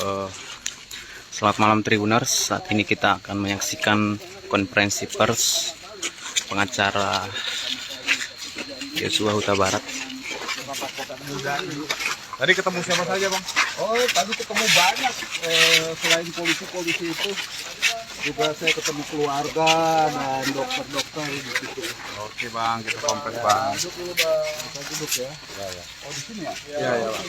Eh, Selamat malam Tribuners. Saat ini kita akan menyaksikan konferensi pers pengacara Yosua Huta Barat. Tadi ketemu siapa saja, Bang? Oh, tadi ketemu banyak. Selain polisi-polisi itu, juga saya ketemu keluarga dan dokter-dokter di situ. Oke, Bang, kita komplek, Bang. Duduk dulu, Bang. Kita duduk ya. Oh, di sini ya? Iya, Bang.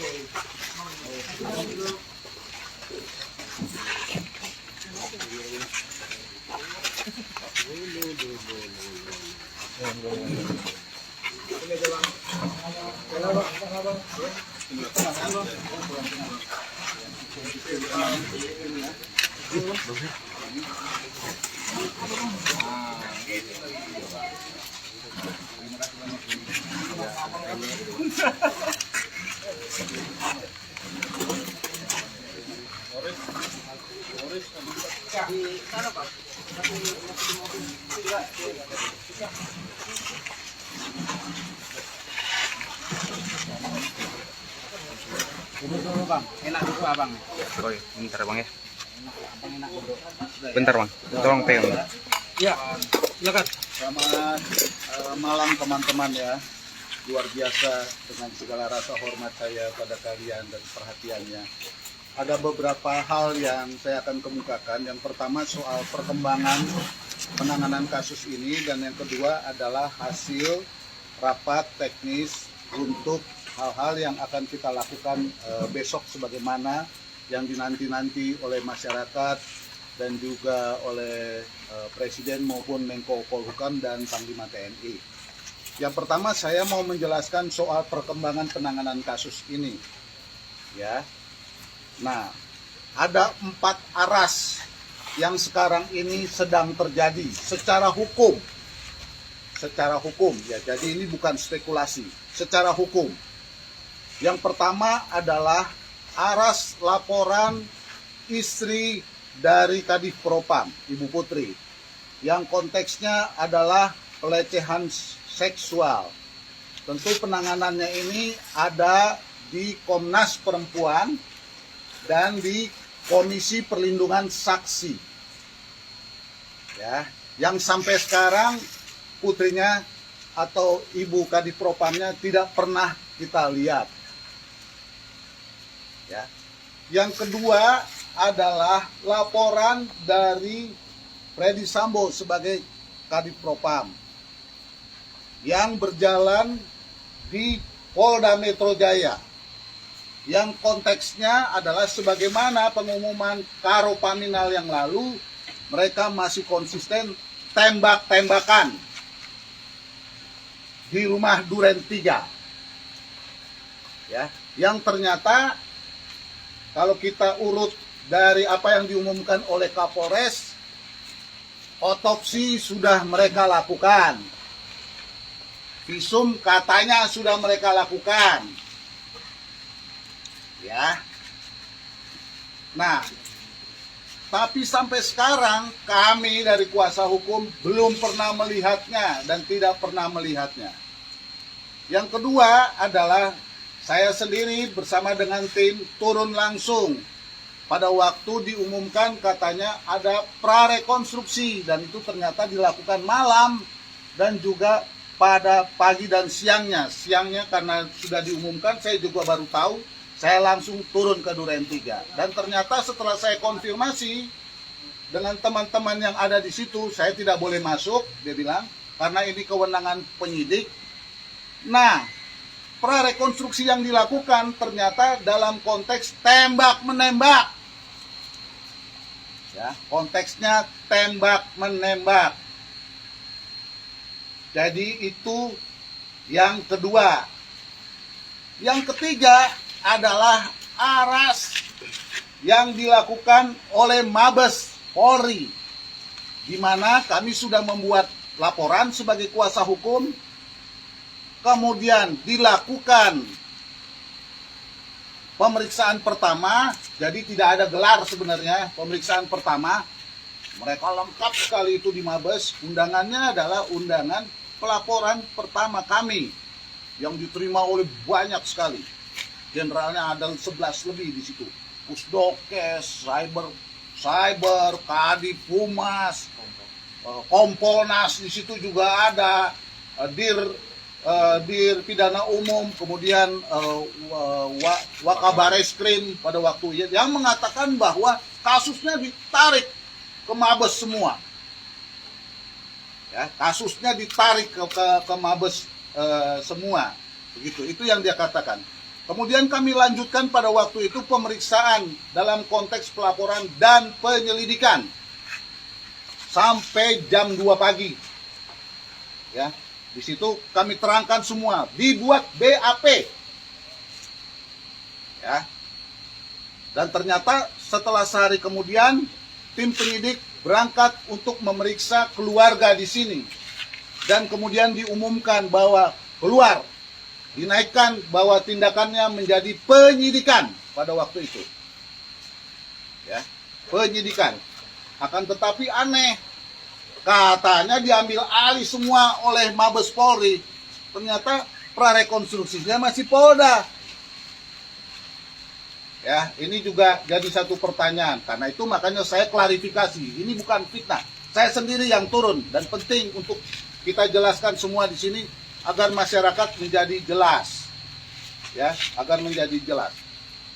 Duduk dulu, Bang. Enak duduk, Abang. Oh iya, bentar Bang ya. Abang enak duduk. Bentar Bang, tolong pegang. Ya, silakan. Selamat malam teman-teman ya. Luar biasa dengan segala rasa hormat saya pada kalian dan perhatiannya. Ada beberapa hal yang saya akan kemukakan. Yang pertama soal perkembangan penanganan kasus ini, dan yang kedua adalah hasil rapat teknis untuk hal-hal yang akan kita lakukan besok, sebagaimana yang dinanti-nanti oleh masyarakat dan juga oleh Presiden maupun Menko Polhukam dan Panglima TNI. Yang pertama saya mau menjelaskan soal perkembangan penanganan kasus ini. Ya. Nah, ada 4 aras yang sekarang ini sedang terjadi secara hukum. Secara hukum ya. Jadi ini bukan spekulasi, secara hukum. Yang pertama adalah aras laporan istri dari Kadif Propam, Ibu Putri, yang konteksnya adalah pelecehan seksual. Tentu penanganannya ini ada di Komnas Perempuan dan di Komisi Perlindungan Saksi. Ya, yang sampai sekarang putrinya atau Ibu Kadif Propamnya tidak pernah kita lihat. Ya. Yang kedua adalah laporan dari Freddy Sambo sebagai Kadif Propam yang berjalan di Polda Metro Jaya, yang konteksnya adalah sebagaimana pengumuman Karo Paminal yang lalu, mereka masih konsisten tembak-tembakan di rumah Duren 3. Ya, yang ternyata kalau kita urut dari apa yang diumumkan oleh Kapolres, otopsi sudah mereka lakukan. Visum katanya sudah mereka lakukan. Ya. Nah, tapi sampai sekarang kami dari kuasa hukum belum pernah melihatnya dan tidak pernah melihatnya. Yang kedua adalah saya sendiri bersama dengan tim turun langsung. Pada waktu diumumkan katanya ada prarekonstruksi, dan itu ternyata dilakukan malam dan juga pada pagi dan siangnya. Siangnya karena sudah diumumkan, saya juga baru tahu, saya langsung turun ke Duren 3. Dan ternyata setelah saya konfirmasi dengan teman-teman yang ada di situ, saya tidak boleh masuk, dia bilang, karena ini kewenangan penyidik. Nah, prarekonstruksi yang dilakukan ternyata dalam konteks tembak-menembak. Ya, konteksnya tembak-menembak. Jadi itu yang kedua. Yang ketiga adalah aras yang dilakukan oleh Mabes Polri, di mana kami sudah membuat laporan sebagai kuasa hukum. Kemudian dilakukan pemeriksaan pertama, jadi tidak ada gelar sebenarnya. Pemeriksaan pertama, mereka lengkap sekali itu di Mabes. Undangannya adalah undangan pelaporan pertama kami yang diterima oleh banyak sekali. Generalnya ada 11 lebih di situ. Pusdokes, cyber, Kadif Humas, Kompolnas di situ juga ada, dir pidana umum, kemudian Wakabareskrim pada waktu yang mengatakan bahwa kasusnya ditarik ke Mabes semua. Ya, kasusnya ditarik ke Mabes semua. Begitu. Itu yang dia katakan. Kemudian kami lanjutkan pada waktu itu pemeriksaan dalam konteks pelaporan dan penyelidikan sampai jam 2 pagi. Ya, di situ kami terangkan semua, dibuat BAP. Ya. Dan ternyata setelah sehari kemudian tim penyidik berangkat untuk memeriksa keluarga di sini. Dan kemudian diumumkan bahwa keluar, dinaikkan bahwa tindakannya menjadi penyidikan pada waktu itu. Ya, penyidikan. Akan tetapi aneh, katanya diambil alih semua oleh Mabes Polri. Ternyata prarekonstruksinya masih Polda. Ya, ini juga jadi satu pertanyaan. Karena itu makanya saya klarifikasi. Ini bukan fitnah. Saya sendiri yang turun dan penting untuk kita jelaskan semua di sini agar masyarakat menjadi jelas. Ya, agar menjadi jelas.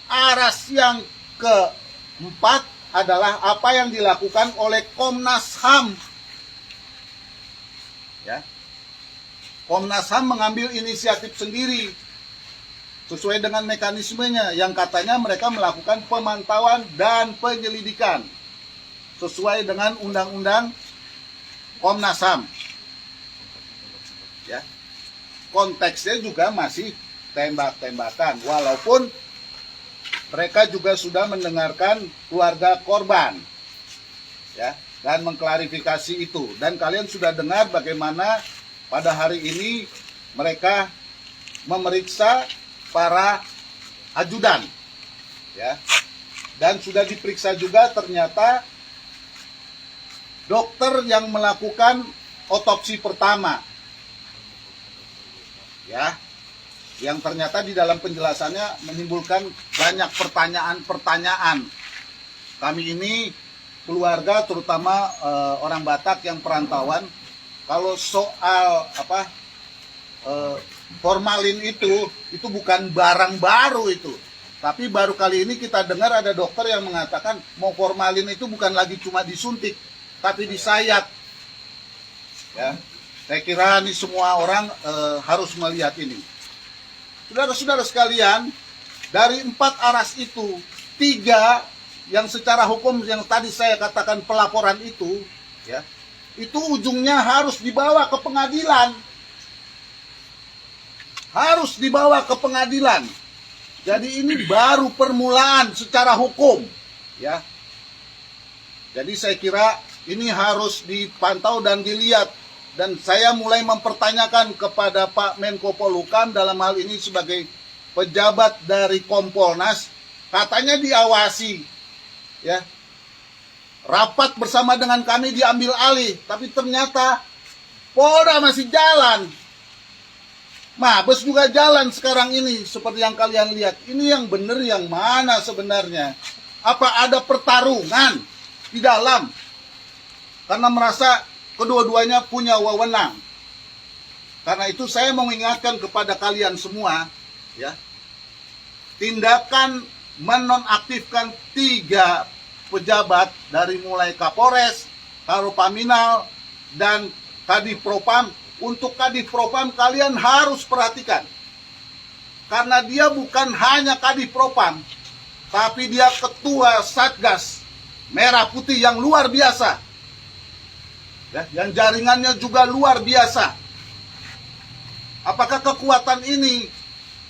Aras yang keempat adalah apa yang dilakukan oleh Komnas HAM. Ya. Komnas HAM mengambil inisiatif sendiri sesuai dengan mekanismenya yang katanya mereka melakukan pemantauan dan penyelidikan sesuai dengan undang-undang Komnas HAM. Ya. Konteksnya juga masih tembak-tembakan walaupun mereka juga sudah mendengarkan keluarga korban. Ya, dan mengklarifikasi itu. Dan kalian sudah dengar bagaimana pada hari ini mereka memeriksa para ajudan. Ya. Dan sudah diperiksa juga ternyata dokter yang melakukan otopsi pertama. Ya. Yang ternyata di dalam penjelasannya menimbulkan banyak pertanyaan-pertanyaan. Kami ini keluarga terutama orang Batak yang perantauan, kalau soal formalin itu bukan barang baru itu. Tapi baru kali ini kita dengar ada dokter yang mengatakan mau formalin itu bukan lagi cuma disuntik, tapi disayat. Ya, saya kira ini semua orang harus melihat ini. Saudara-saudara sekalian, dari 4 aras itu, 3 yang secara hukum yang tadi saya katakan pelaporan itu, ya, itu ujungnya harus dibawa ke pengadilan. Harus dibawa ke pengadilan. Jadi ini baru permulaan secara hukum, ya. Jadi saya kira ini harus dipantau dan dilihat. Dan saya mulai mempertanyakan kepada Pak Menko Polhukam dalam hal ini sebagai pejabat dari Kompolnas, katanya diawasi, ya. Rapat bersama dengan kami diambil alih, tapi ternyata Polda masih jalan. Mabes juga jalan sekarang ini seperti yang kalian lihat. Ini yang benar yang mana sebenarnya? Apa ada pertarungan di dalam? Karena merasa kedua-duanya punya wewenang. Karena itu saya mau mengingatkan kepada kalian semua, ya, tindakan menonaktifkan 3 pejabat dari mulai Kapolres, Karopaminal, dan Kadif Propam. Untuk Kadif Propam kalian harus perhatikan. Karena dia bukan hanya Kadif Propam, tapi dia ketua Satgas Merah Putih yang luar biasa. Ya, yang jaringannya juga luar biasa. Apakah kekuatan ini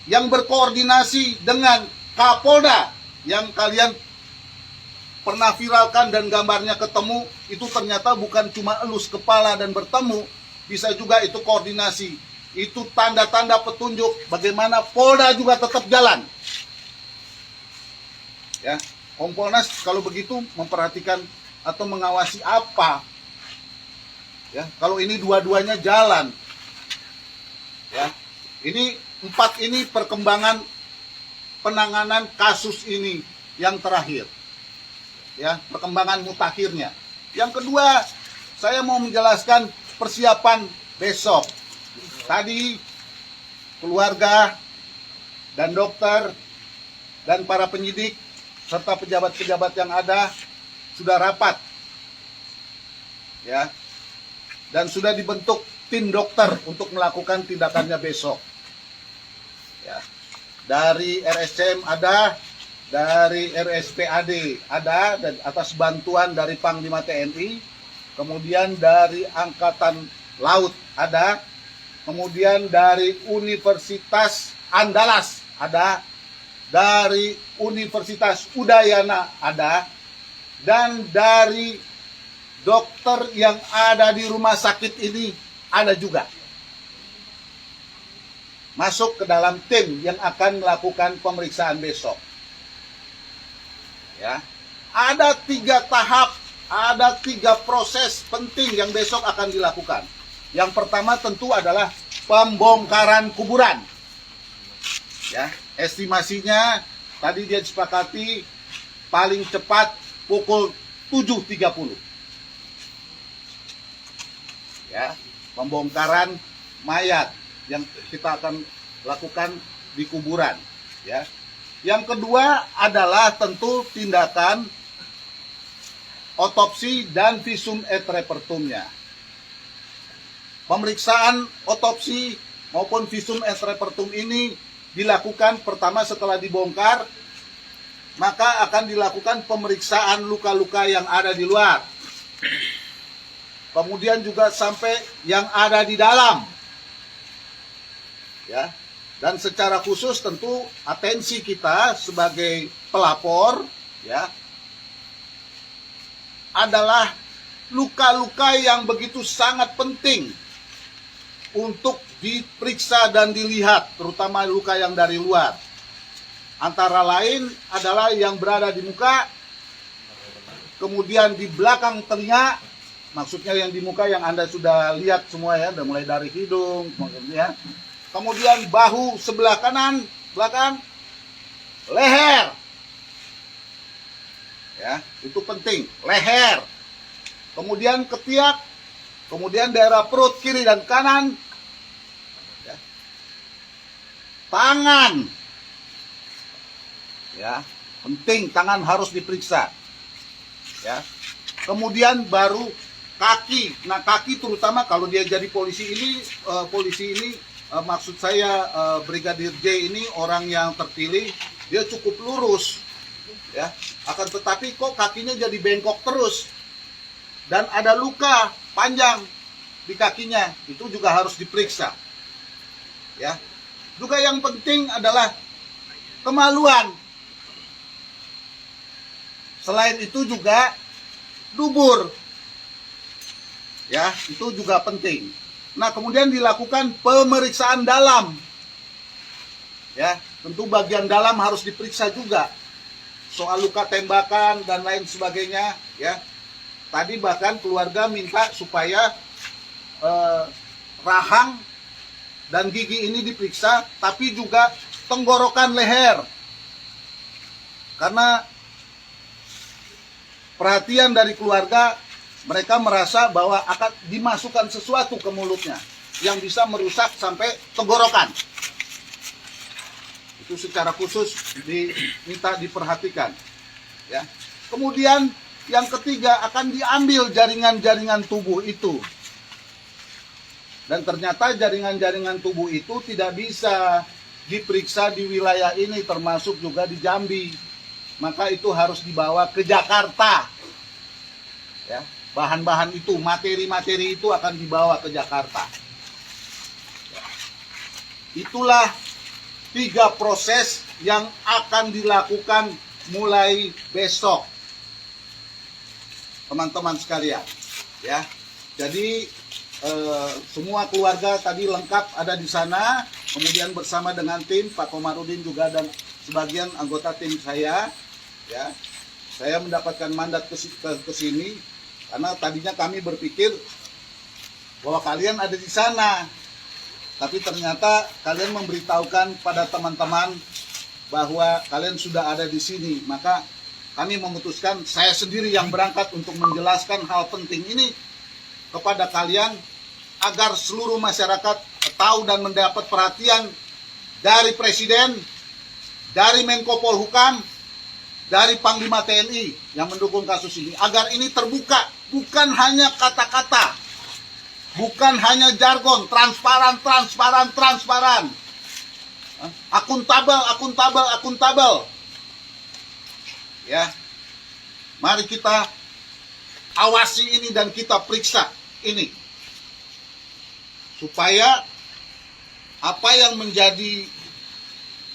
yang berkoordinasi dengan Kapolda yang kalian pernah viralkan dan gambarnya ketemu, itu ternyata bukan cuma elus kepala dan bertemu, bisa juga itu koordinasi. Itu tanda-tanda petunjuk bagaimana Polda juga tetap jalan. Ya, Kompolnas kalau begitu memperhatikan atau mengawasi apa? Ya, kalau ini dua-duanya jalan. Ya. Ini 4 ini perkembangan penanganan kasus ini yang terakhir. Ya, perkembangan mutakhirnya. Yang kedua, saya mau menjelaskan persiapan besok. Tadi keluarga dan dokter dan para penyidik serta pejabat-pejabat yang ada sudah rapat. Ya. Dan sudah dibentuk tim dokter untuk melakukan tindakannya besok. Ya. Dari RSCM ada, dari RSPAD ada, dan atas bantuan dari Panglima TNI, kemudian dari Angkatan Laut ada, kemudian dari Universitas Andalas ada, dari Universitas Udayana ada, dan dari dokter yang ada di rumah sakit ini ada juga. Masuk ke dalam tim yang akan melakukan pemeriksaan besok. Ya, ada 3 tahap, ada 3 proses penting yang besok akan dilakukan. Yang pertama tentu adalah pembongkaran kuburan. Ya, estimasinya tadi dia disepakati paling cepat pukul 7.30. Ya, pembongkaran mayat yang kita akan lakukan di kuburan. Ya. Yang kedua adalah tentu tindakan otopsi dan visum et repertumnya. Pemeriksaan otopsi maupun visum et repertum ini dilakukan pertama setelah dibongkar, maka akan dilakukan pemeriksaan luka-luka yang ada di luar. Kemudian juga sampai yang ada di dalam. Ya. Dan secara khusus tentu atensi kita sebagai pelapor ya adalah luka-luka yang begitu sangat penting untuk diperiksa dan dilihat, terutama luka yang dari luar. Antara lain adalah yang berada di muka, kemudian di belakang telinga, maksudnya yang di muka yang Anda sudah lihat semua ya, mulai dari hidung, kemudian bahu sebelah kanan, belakang, leher. Ya, itu penting, leher. Kemudian ketiak, kemudian daerah perut kiri dan kanan. Ya. Tangan. Ya, penting tangan harus diperiksa. Ya. Kemudian baru kaki. Nah, kaki terutama kalau dia jadi polisi ini maksud saya Brigadir J ini orang yang terpilih, dia cukup lurus. Ya, akan tetapi kok kakinya jadi bengkok terus. Dan ada luka panjang di kakinya, itu juga harus diperiksa. Ya. Juga yang penting adalah kemaluan. Selain itu juga dubur. Ya, itu juga penting. Nah, kemudian dilakukan pemeriksaan dalam. Ya, tentu bagian dalam harus diperiksa juga. Soal luka tembakan dan lain sebagainya, ya. Tadi bahkan keluarga minta supaya rahang dan gigi ini diperiksa, tapi juga tenggorokan leher. Karena perhatian dari keluarga, mereka merasa bahwa akan dimasukkan sesuatu ke mulutnya yang bisa merusak sampai tenggorokan. Itu secara khusus diminta diperhatikan. Ya. Kemudian yang ketiga akan diambil jaringan-jaringan tubuh itu. Dan ternyata jaringan-jaringan tubuh itu tidak bisa diperiksa di wilayah ini, termasuk juga di Jambi. Maka itu harus dibawa ke Jakarta. Ya, bahan-bahan itu, materi-materi itu akan dibawa ke Jakarta. Ya. Itulah 3 proses yang akan dilakukan mulai besok. Teman-teman sekalian, ya. Jadi semua keluarga tadi lengkap ada di sana, kemudian bersama dengan tim Pak Komarudin juga dan sebagian anggota tim saya, ya. Saya mendapatkan mandat ke sini karena tadinya kami berpikir bahwa kalian ada di sana, tapi ternyata kalian memberitahukan pada teman-teman bahwa kalian sudah ada di sini, maka kami memutuskan saya sendiri yang berangkat untuk menjelaskan hal penting ini kepada kalian agar seluruh masyarakat tahu dan mendapat perhatian dari Presiden, dari Menko Polhukam, dari Panglima TNI yang mendukung kasus ini, agar ini terbuka, bukan hanya kata-kata, bukan hanya jargon, transparan, akuntabel. Ya, mari kita awasi ini dan kita periksa ini, supaya apa yang menjadi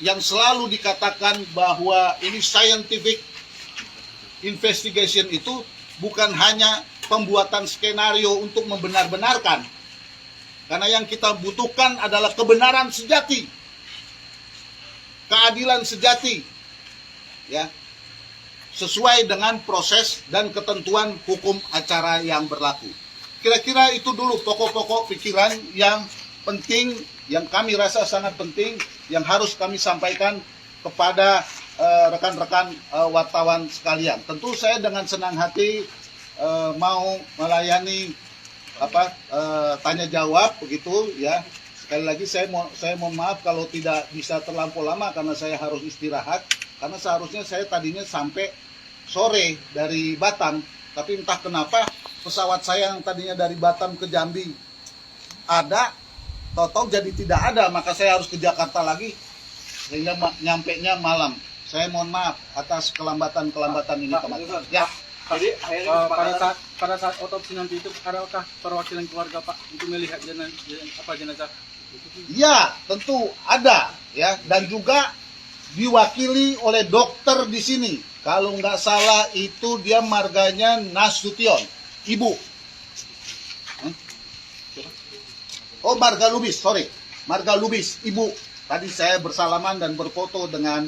yang selalu dikatakan bahwa ini scientific investigation itu bukan hanya pembuatan skenario untuk membenar-benarkan. Karena yang kita butuhkan adalah kebenaran sejati, keadilan sejati, ya, sesuai dengan proses dan ketentuan hukum acara yang berlaku. Kira-kira itu dulu pokok-pokok pikiran yang penting, yang kami rasa sangat penting, yang harus kami sampaikan kepada rekan-rekan wartawan sekalian. Tentu saya dengan senang hati mau melayani tanya jawab begitu ya. Sekali lagi saya mohon maaf kalau tidak bisa terlampau lama karena saya harus istirahat, karena seharusnya saya tadinya sampai sore dari Batam, tapi entah kenapa pesawat saya yang tadinya dari Batam ke Jambi ada, tahu-tahu jadi tidak ada, maka saya harus ke Jakarta lagi sehingga nyampenya malam. Saya mohon maaf atas kelambatan ini, teman-teman. Ya. Jadi pada saat otopsi nanti itu adakah perwakilan keluarga Pak untuk melihat jenazah? Ya, tentu ada ya, dan juga diwakili oleh dokter di sini. Kalau nggak salah itu dia marganya Nasution, ibu. Oh, Marga Lubis, sorry. Marga Lubis, ibu. Tadi saya bersalaman dan berfoto dengan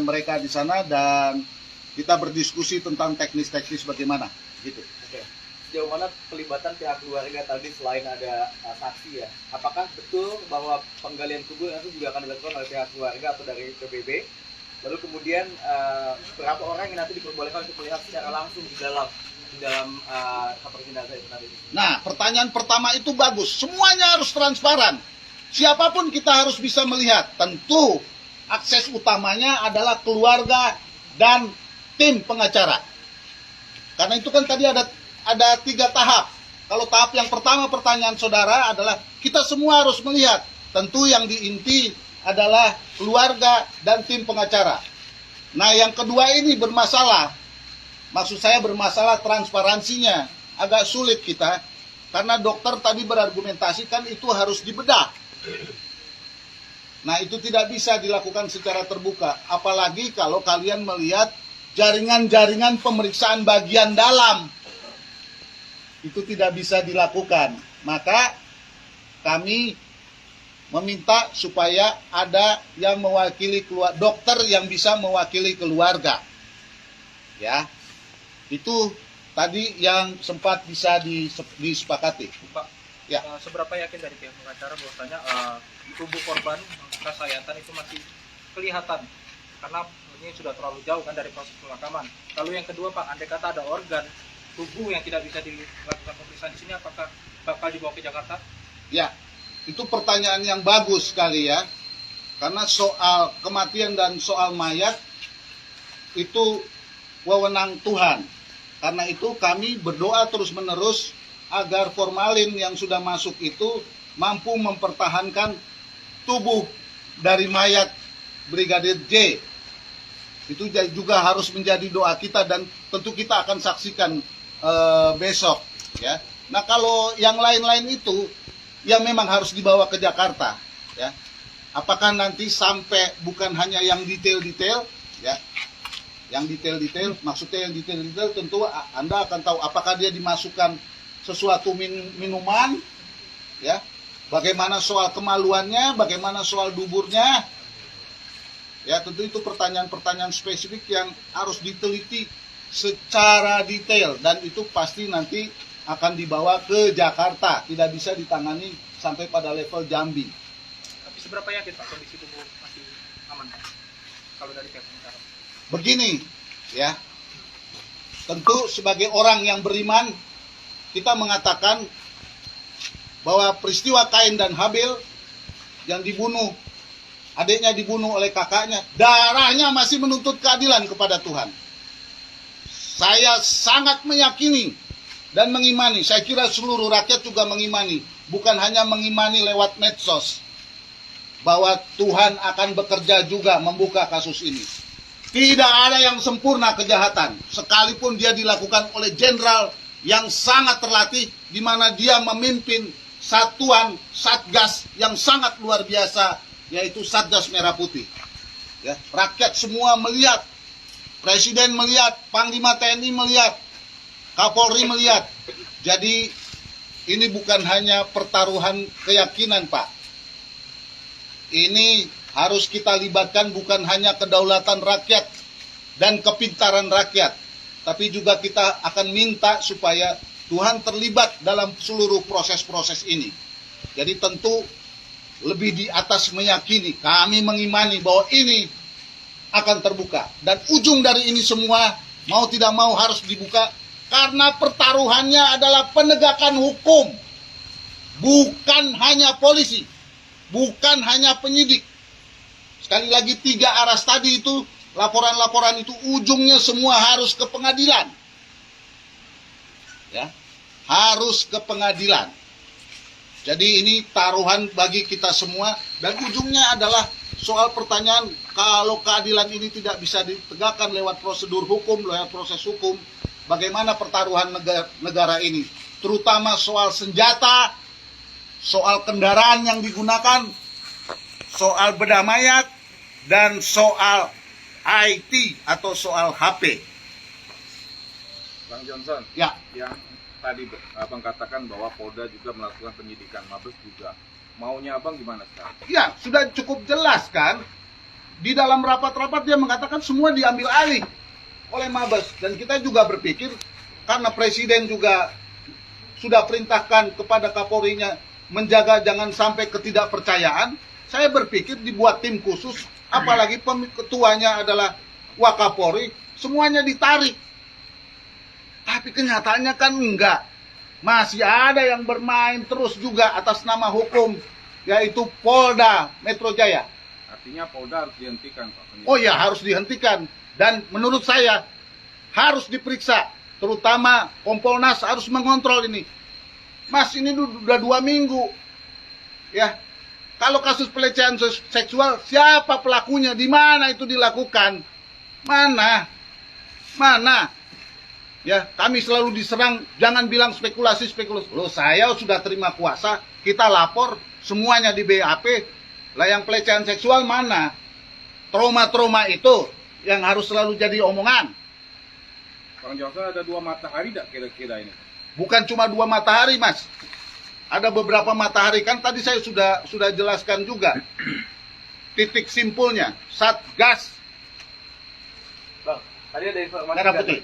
mereka di sana dan kita berdiskusi tentang teknis-teknis bagaimana, gitu. Oke. Sejauh mana pelibatan pihak keluarga tadi selain ada saksi ya? Apakah betul bahwa penggalian kubur itu juga akan dilakukan oleh pihak keluarga atau dari PBB? Lalu kemudian berapa orang yang nanti diperbolehkan untuk melihat secara langsung di dalam kamar jenazah itu tadi? Nah, pertanyaan pertama itu bagus. Semuanya harus transparan. Siapapun kita harus bisa melihat. Tentu akses utamanya adalah keluarga dan tim pengacara. Karena itu kan tadi ada 3 tahap. Kalau tahap yang pertama pertanyaan saudara adalah kita semua harus melihat. Tentu yang diinti adalah keluarga dan tim pengacara. Nah, yang kedua ini bermasalah. Maksud saya bermasalah transparansinya. Agak sulit kita. Karena dokter tadi berargumentasi kan itu harus dibedah. Nah, itu tidak bisa dilakukan secara terbuka. Apalagi kalau kalian melihat jaringan-jaringan pemeriksaan bagian dalam. Itu tidak bisa dilakukan. Maka kami meminta supaya ada yang mewakili dokter yang bisa mewakili keluarga. Ya. Itu tadi yang sempat bisa disepakati. Pak, ya. Seberapa yakin dari pihak pengacara bahwasanya tubuh korban kasayatan itu masih kelihatan karena ini sudah terlalu jauh kan dari proses pemakaman. Lalu yang kedua Pak, andai kata ada organ tubuh yang tidak bisa dilakukan pemeriksaan di sini, apakah bakal dibawa ke Jakarta? Ya, itu pertanyaan yang bagus sekali ya. Karena soal kematian dan soal mayat itu wewenang Tuhan. Karena itu kami berdoa terus-menerus agar formalin yang sudah masuk itu mampu mempertahankan tubuh dari mayat Brigadir J. Itu juga harus menjadi doa kita dan tentu kita akan saksikan besok. Ya. Nah, kalau yang lain-lain itu yang memang harus dibawa ke Jakarta. Ya. Apakah nanti sampai bukan hanya yang detail-detail, ya, yang detail-detail, maksudnya yang detail-detail tentu Anda akan tahu apakah dia dimasukkan sesuatu minuman, ya, bagaimana soal kemaluannya, bagaimana soal duburnya, ya, tentu itu pertanyaan-pertanyaan spesifik yang harus diteliti secara detail dan itu pasti nanti akan dibawa ke Jakarta, tidak bisa ditangani sampai pada level Jambi. Tapi seberapa yakin Pak kondisi tubuh masih aman Pak? kalau dari pihak pengacara? Begini, ya. Tentu sebagai orang yang beriman, kita mengatakan bahwa peristiwa Kain dan Habil yang dibunuh, adiknya dibunuh oleh kakaknya, darahnya masih menuntut keadilan kepada Tuhan. Saya sangat meyakini dan mengimani, saya kira seluruh rakyat juga mengimani, bukan hanya mengimani lewat medsos, bahwa Tuhan akan bekerja juga membuka kasus ini. Tidak ada yang sempurna kejahatan, sekalipun dia dilakukan oleh jenderal yang sangat terlatih, di mana dia memimpin satuan Satgas yang sangat luar biasa, yaitu Satgas Merah Putih. Ya, rakyat semua melihat, Presiden melihat, Panglima TNI melihat, Kapolri melihat. Jadi ini bukan hanya pertaruhan keyakinan, Pak. Ini harus kita libatkan bukan hanya kedaulatan rakyat dan kepintaran rakyat, tapi juga kita akan minta supaya Tuhan terlibat dalam seluruh proses-proses ini. Jadi tentu lebih di atas meyakini, kami mengimani bahwa ini akan terbuka. Dan ujung dari ini semua, mau tidak mau harus dibuka, karena pertaruhannya adalah penegakan hukum. Bukan hanya polisi, bukan hanya penyidik. Sekali lagi 3 aras tadi itu, laporan-laporan itu ujungnya semua harus ke pengadilan. Ya, harus ke pengadilan. Jadi ini taruhan bagi kita semua, dan ujungnya adalah soal pertanyaan, kalau keadilan ini tidak bisa ditegakkan lewat prosedur hukum, lewat proses hukum, bagaimana pertaruhan negara ini? Terutama soal senjata, soal kendaraan yang digunakan, soal bedah mayat, dan soal IT atau soal HP. Bang Johnson, Ya, yang tadi Abang katakan bahwa Polda juga melakukan penyidikan, Mabes juga. Maunya Abang gimana sekarang? ya sudah cukup jelas kan? Di dalam rapat-rapat dia mengatakan semua diambil alih oleh Mabes. Dan kita juga berpikir, karena Presiden juga sudah perintahkan kepada Kapolrinya menjaga jangan sampai ketidakpercayaan, saya berpikir dibuat tim khusus, apalagi ketuanya adalah Wakapolri, semuanya ditarik. Tapi kenyataannya kan enggak. Masih ada yang bermain terus juga atas nama hukum, yaitu Polda Metro Jaya. Artinya Polda harus dihentikan, Pak. Penyidikan. Oh ya, harus dihentikan. Dan menurut saya harus diperiksa. Terutama Kompolnas harus mengontrol ini. Mas, ini udah 2 minggu. Ya, kalau kasus pelecehan seksual, siapa pelakunya? Di mana itu dilakukan? Mana? Ya, kami selalu diserang, jangan bilang spekulasi. Loh, saya sudah terima kuasa, kita lapor, semuanya di BAP. Lah yang pelecehan seksual mana? Trauma-trauma itu yang harus selalu jadi omongan. Bang Johnson, ada 2 matahari tidak kira-kira ini? Bukan cuma 2 matahari, Mas. Ada beberapa matahari, kan tadi saya sudah jelaskan juga. Titik simpulnya, Satgas. Bang, tadi ada informasi Merah juga Putih.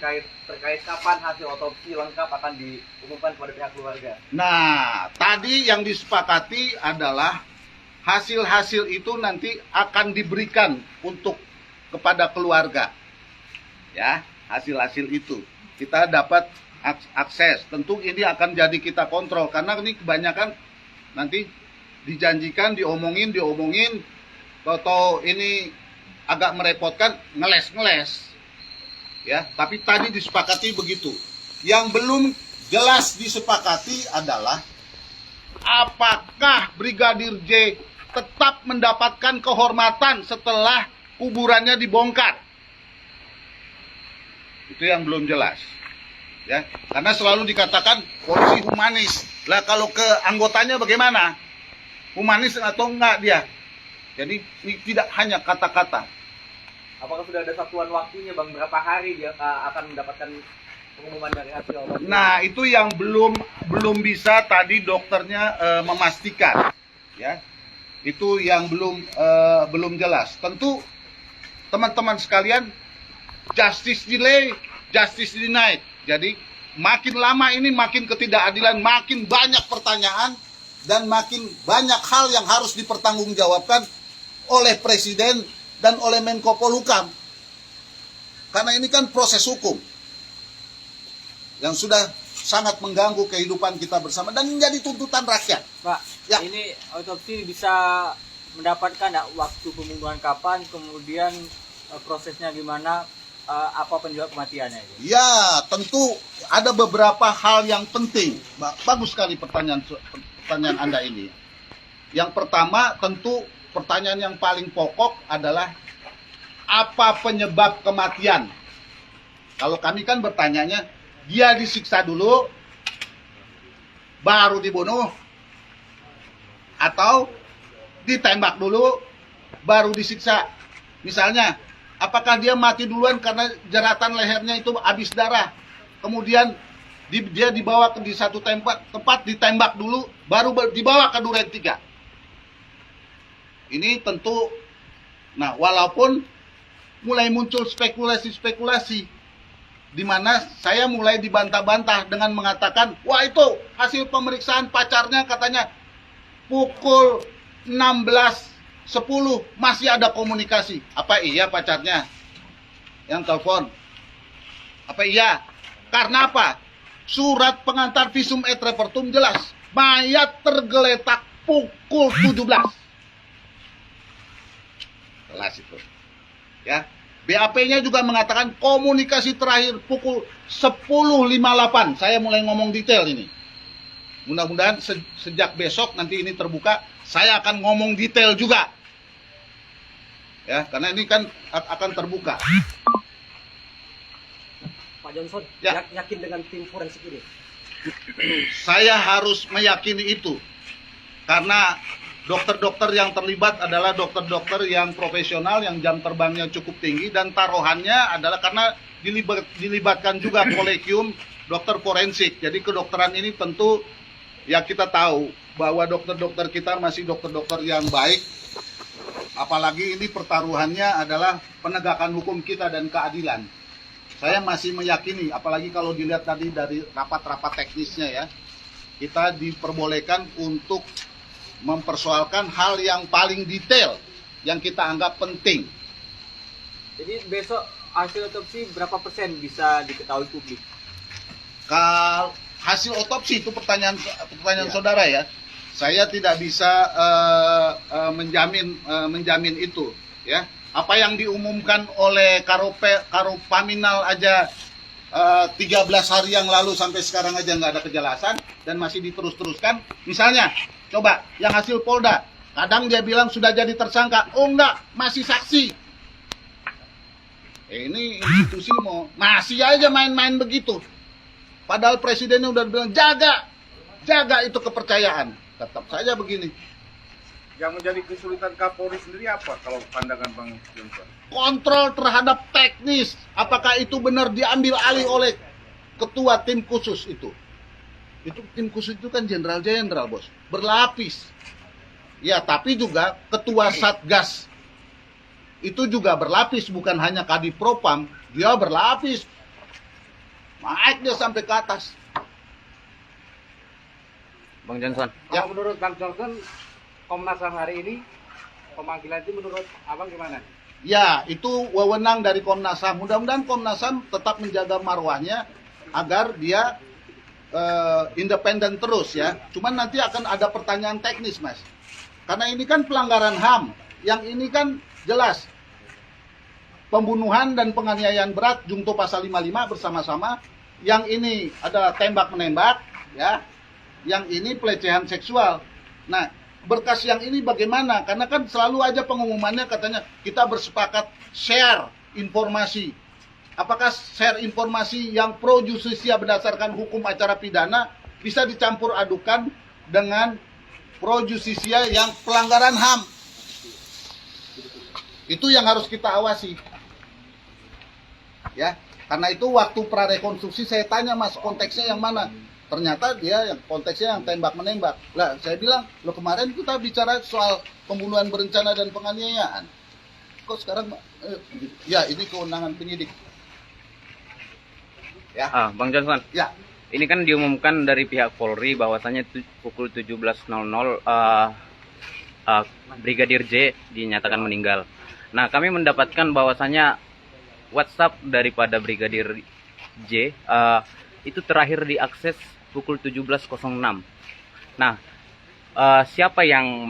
terkait kapan hasil otopsi lengkap akan diumumkan kepada pihak keluarga. Nah, tadi yang disepakati adalah hasil-hasil itu nanti akan diberikan untuk kepada keluarga. Ya, hasil-hasil itu kita dapat akses. Tentu ini akan jadi kita kontrol, karena ini kebanyakan nanti dijanjikan, diomongin, atau ini agak merepotkan, ngeles. Ya, tapi tadi disepakati begitu. Yang belum jelas disepakati adalah apakah Brigadir J tetap mendapatkan kehormatan setelah kuburannya dibongkar. Itu yang belum jelas. Ya, karena selalu dikatakan polisi humanis. Lah kalau ke anggotanya bagaimana? Humanis atau enggak dia? Jadi ini tidak hanya kata-kata. Apakah sudah ada satuan waktunya, Bang? Berapa hari dia akan mendapatkan pengumuman dari hasil otopsi? Nah, itu yang belum bisa tadi dokternya memastikan. Ya. Itu yang belum jelas. Tentu teman-teman sekalian, justice delay, justice denied. Jadi makin lama ini makin ketidakadilan, makin banyak pertanyaan, dan makin banyak hal yang harus dipertanggungjawabkan oleh Presiden dan oleh Menko Polhukam. Karena ini kan proses hukum yang sudah sangat mengganggu kehidupan kita bersama dan menjadi tuntutan rakyat. Pak, Ya. ini otopsi bisa mendapatkan nggak waktu pembunuhan kapan, kemudian prosesnya gimana, apa penyebab kematiannya itu? Ya, tentu ada beberapa hal yang penting. Bagus sekali pertanyaan Anda ini. Yang pertama, tentu pertanyaan yang paling pokok adalah apa penyebab kematian? Kalau kami kan bertanyanya, dia disiksa dulu, baru dibunuh, atau ditembak dulu, baru disiksa. Misalnya, apakah dia mati duluan karena jeratan lehernya itu habis darah, kemudian dia dibawa di satu tempat ditembak dulu, baru dibawa ke Duren 3. Ini tentu, nah walaupun mulai muncul spekulasi-spekulasi, di mana saya mulai dibantah-bantah dengan mengatakan, wah itu hasil pemeriksaan pacarnya katanya pukul 16.10 masih ada komunikasi. Apa iya pacarnya yang telepon? Apa iya? Karena apa? Surat pengantar visum et repertum jelas, mayat tergeletak pukul 17. Jelas itu. Ya. BAP-nya juga mengatakan komunikasi terakhir pukul 10.58. Saya mulai ngomong detail ini. Mudah-mudahan sejak besok nanti ini terbuka, saya akan ngomong detail juga. Ya, karena ini kan akan terbuka. Pak Johnson, Ya. yakin dengan tim forensik ini? Saya harus meyakini itu. Karena dokter-dokter yang terlibat adalah dokter-dokter yang profesional, yang jam terbangnya cukup tinggi, dan taruhannya adalah karena dilibatkan juga kolegium dokter forensik. Jadi kedokteran ini tentu ya kita tahu bahwa dokter-dokter kita masih dokter-dokter yang baik. Apalagi ini pertaruhannya adalah penegakan hukum kita dan keadilan. Saya masih meyakini, apalagi kalau dilihat tadi dari rapat-rapat teknisnya ya, kita diperbolehkan untuk mempersoalkan hal yang paling detail yang kita anggap penting. Jadi besok hasil otopsi berapa persen bisa diketahui publik? Kalau hasil otopsi itu pertanyaan Ya. saudara ya, saya tidak bisa menjamin itu ya. Apa yang diumumkan oleh Karopaminal aja 13 hari yang lalu sampai sekarang aja nggak ada kejelasan dan masih diterus-teruskan. Misalnya, coba yang hasil Polda, kadang dia bilang sudah jadi tersangka, oh enggak, masih saksi. Ini institusi masih aja main-main begitu. Padahal presidennya udah bilang jaga itu kepercayaan. Tetap saja begini. Yang menjadi kesulitan Kapolri sendiri apa kalau pandangan Bang Johnson? Kontrol terhadap teknis, apakah itu benar diambil alih oleh ketua tim khusus itu. Itu tim khusus itu kan jenderal-jenderal, bos, berlapis. Ya, tapi juga ketua Satgas itu juga berlapis, bukan hanya Kadipropam, dia berlapis. Naik dia sampai ke atas. Bang Johnson. Ya. Kalau menurut Bang Johnson, Komnas HAM hari ini pemanggilan itu menurut Abang gimana? Ya, itu wewenang dari Komnas HAM. Mudah-mudahan Komnas HAM tetap menjaga marwahnya agar dia independen terus ya. Cuman nanti akan ada pertanyaan teknis, Mas. Karena ini kan pelanggaran HAM. Yang ini kan jelas pembunuhan dan penganiayaan berat Jungto pasal 55 bersama-sama. Yang ini adalah tembak-menembak ya. Yang ini pelecehan seksual. Nah, berkas yang ini bagaimana? Karena kan selalu aja pengumumannya katanya kita bersepakat share informasi. Apakah share informasi yang pro justisia berdasarkan hukum acara pidana bisa dicampur adukan dengan pro justisia yang pelanggaran HAM? Itu yang harus kita awasi. Ya, karena itu waktu prarekonstruksi saya tanya, Mas, konteksnya yang mana? Ternyata dia yang konteksnya yang tembak-menembak. Lah, saya bilang, lo kemarin kita bicara soal pembunuhan berencana dan penganiayaan. Kok sekarang ya ini kewenangan penyidik. Ya. Bang Johnson. Ya. Ini kan diumumkan dari pihak Polri bahwasanya pukul 17.00 Brigadir J dinyatakan meninggal. Nah, kami mendapatkan bahwasannya WhatsApp daripada Brigadir J itu terakhir diakses pukul 17.06. Nah, siapa yang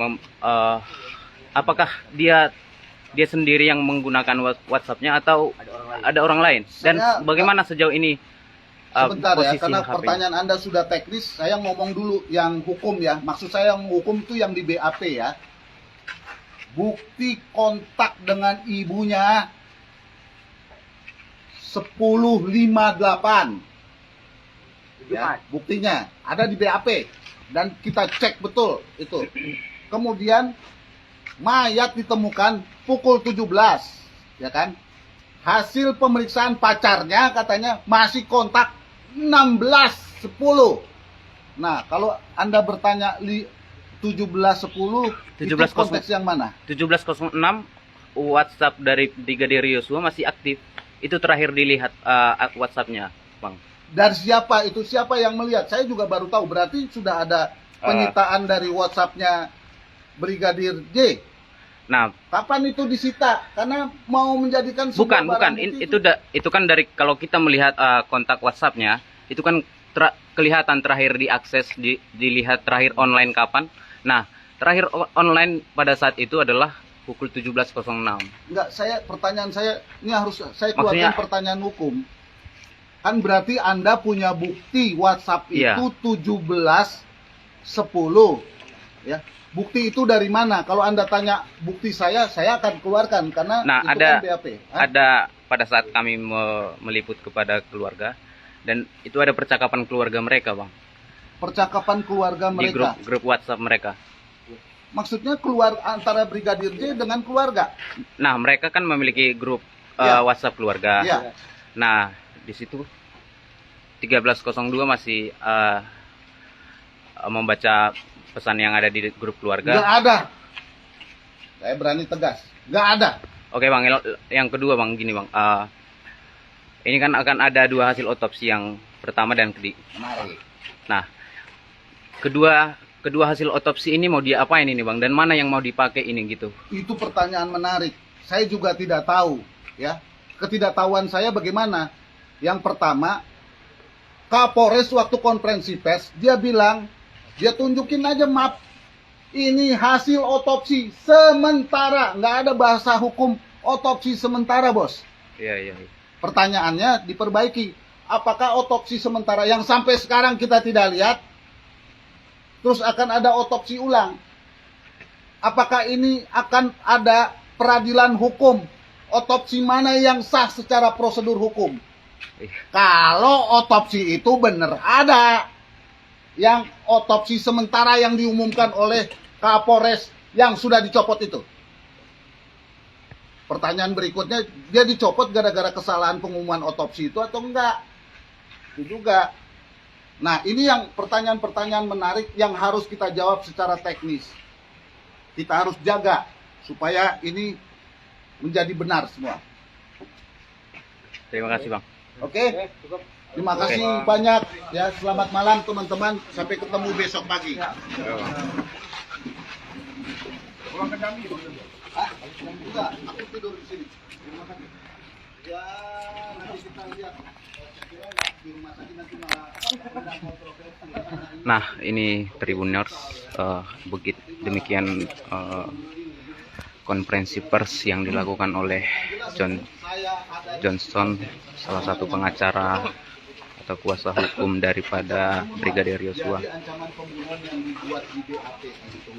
apakah dia sendiri yang menggunakan WhatsApp-nya atau ada orang lain? Dan bagaimana sejauh ini Sebentar ya, posisi karena HP-nya? pertanyaan Anda sudah teknis, saya ngomong dulu yang hukum ya. Maksud saya yang hukum itu yang di BAP ya. Bukti kontak dengan ibunya 10.58. Ya, buktinya ada di BAP dan kita cek betul itu. Kemudian mayat ditemukan pukul 17, ya kan? Hasil pemeriksaan pacarnya katanya masih kontak 16.10. Nah, kalau Anda bertanya 17.10 itu 17.0 konteks yang mana? 17.06 WhatsApp dari Brigadir Yosua masih aktif. Itu terakhir dilihat WhatsApp-nya, Bang. Dari siapa itu? Siapa yang melihat? Saya juga baru tahu. Berarti sudah ada penyitaan dari WhatsApp-nya Brigadir J. Nah, Kapan itu disita? Karena mau menjadikan bukan, sebuah barang bukan. bukti Itu kan dari kalau kita melihat kontak WhatsApp-nya, itu kan kelihatan terakhir diakses, dilihat terakhir online kapan. Nah, terakhir online pada saat itu adalah pukul 17.06. Enggak, pertanyaan saya ini harus saya keluarkan pertanyaan hukum. Kan berarti Anda punya bukti WhatsApp Iya. itu 17.10 ya. Bukti itu dari mana? Kalau Anda tanya bukti saya akan keluarkan karena Nah, itu ada kan BAP. ada pada saat kami meliput kepada keluarga, dan itu ada percakapan keluarga mereka, Bang. Percakapan keluarga Di mereka. grup WhatsApp mereka. Maksudnya keluar antara Brigadir J dengan keluarga. Nah, mereka kan memiliki grup Iya. WhatsApp keluarga. Iya. Nah, di situ 13.02 masih membaca pesan yang ada di grup keluarga. Nggak ada. Saya berani tegas. Nggak ada. Oke, Bang, yang kedua, Bang, gini, Bang. Ini kan akan ada dua hasil otopsi, yang pertama dan kedua. Menarik. Nah, kedua hasil otopsi ini mau diapain ini, Bang? Dan mana yang mau dipakai ini gitu? Itu pertanyaan menarik. Saya juga tidak tahu, ya. Ketidaktahuan saya bagaimana? Yang pertama, Kapolres waktu konferensi pers, dia bilang, dia tunjukin aja map. Ini hasil otopsi sementara, nggak ada bahasa hukum otopsi sementara, Bos. Iya. Pertanyaannya diperbaiki. Apakah otopsi sementara yang sampai sekarang kita tidak lihat, terus akan ada otopsi ulang? Apakah ini akan ada peradilan hukum? Otopsi mana yang sah secara prosedur hukum? Kalau otopsi itu benar ada. Yang otopsi sementara yang diumumkan oleh Kapolres yang sudah dicopot itu. Pertanyaan berikutnya, dia dicopot gara-gara kesalahan pengumuman otopsi itu atau enggak? Itu juga. Nah, ini yang pertanyaan-pertanyaan menarik yang harus kita jawab secara teknis. Kita harus jaga supaya ini menjadi benar semua. Terima kasih, Bang. Oke? Terima kasih banyak ya. Selamat malam teman-teman. Sampai ketemu besok pagi. Enggak, aku tidur di sini. Terima kasih. Ya, nanti kita lihat. Di rumah sakit nanti malah ada kontroversi. Nah, ini Tribuners, demikian konferensi pers yang dilakukan oleh Johnson, salah satu pengacara atau kuasa hukum daripada Brigadir Yosua. Jadi ancaman pembunuhan yang dibuat di BAP itu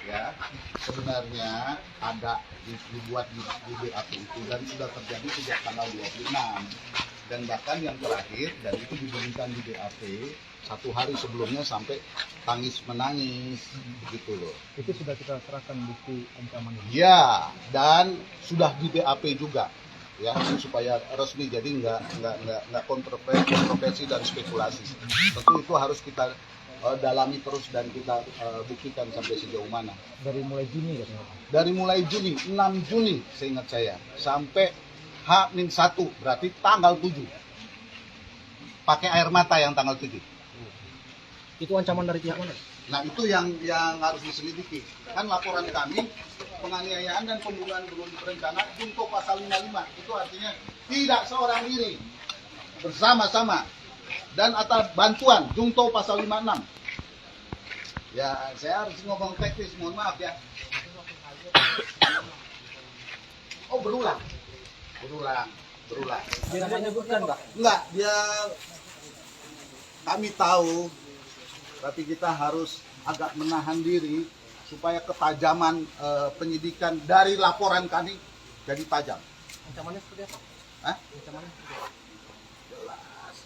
ya sebenarnya ada dibuat di BAP itu dan sudah terjadi sejak tanggal 26 dan bahkan yang terakhir dan itu dibunyikan di BAP 1 hari sebelumnya sampai tangis menangis begitu loh. Itu sudah kita serahkan bukti ancaman ini. Ya, dan sudah di BAP juga, ya supaya resmi jadi nggak kontroversi dan spekulasi. Tentu itu harus kita dalami terus dan kita buktikan sampai sejauh mana. Dari mulai Juni katanya. Dari mulai Juni, 6 Juni seingat saya, sampai H-1 berarti tanggal 7. Pakai air mata yang tanggal 7. Itu ancaman dari pihak mana? Nah itu yang harus diselidiki. Kan laporan kami penganiayaan dan pembunuhan berencana junto pasal 55. Itu artinya tidak seorang diri, bersama-sama, dan atas bantuan junto pasal 56. Ya, saya harus ngomong teknis, mohon maaf ya. Oh, berulang. Dia menyebutkan nggak? Enggak, dia kami tahu, tapi kita harus agak menahan diri supaya ketajaman penyidikan dari laporan kami jadi tajam. Ancamannya seperti apa? Hah? Ancamannya seperti apa? Jelas.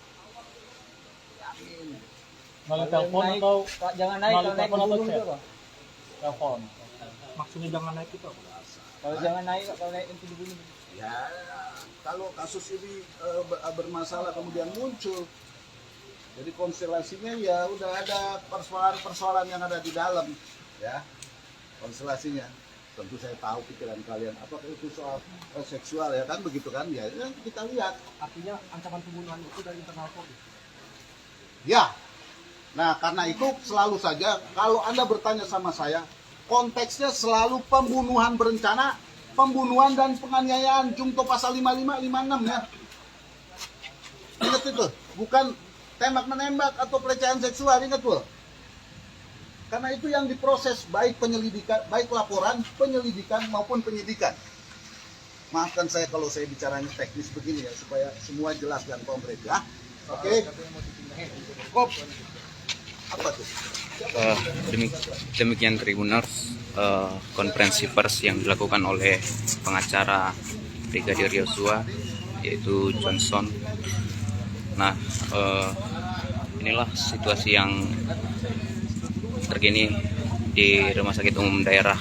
Yakin. Malah telepon atau Jangan naik, kalau naik dibunuh itu apa? Telepon. Maksudnya jangan naik itu apa? Hah? Jangan naik, kalau naik itu dibunuh. Ya, kalau kasus ini bermasalah kemudian muncul, jadi konstelasinya ya udah ada persoalan-persoalan yang ada di dalam, ya konstelasinya. Tentu saya tahu pikiran kalian, apakah itu soal seksual ya kan begitu kan? Ya kita lihat. Artinya ancaman pembunuhan itu dari internal Polri. Ya, nah karena itu selalu saja kalau Anda bertanya sama saya, konteksnya selalu pembunuhan berencana, pembunuhan dan penganiayaan junto pasal 55, 56 ya. Ingat itu, bukan tembak menembak atau pelecehan seksual, ingat tuh. Karena itu yang diproses baik penyelidikan, baik laporan, penyelidikan maupun penyidikan. Maafkan saya kalau saya bicaranya teknis begini ya, supaya semua jelas dan konkret ya. Oke. Kop. Apa tuh? Demikian Tribuners, konferensi pers yang dilakukan oleh pengacara Brigadir Yosua, yaitu Johnson. Nah, inilah situasi yang terkini di Rumah Sakit Umum Daerah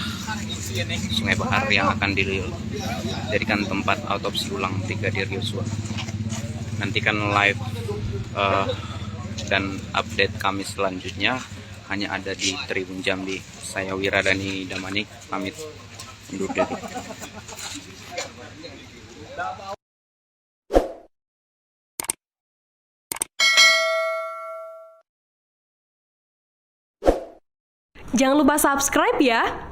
Sungai Bahar yang akan dijadikan tempat autopsi ulang Brigadir Yosua. Nantikan live dan update kami selanjutnya hanya ada di Tribun Jambi. Saya Wiradani Damanik, pamit undur diri. Jangan lupa subscribe ya.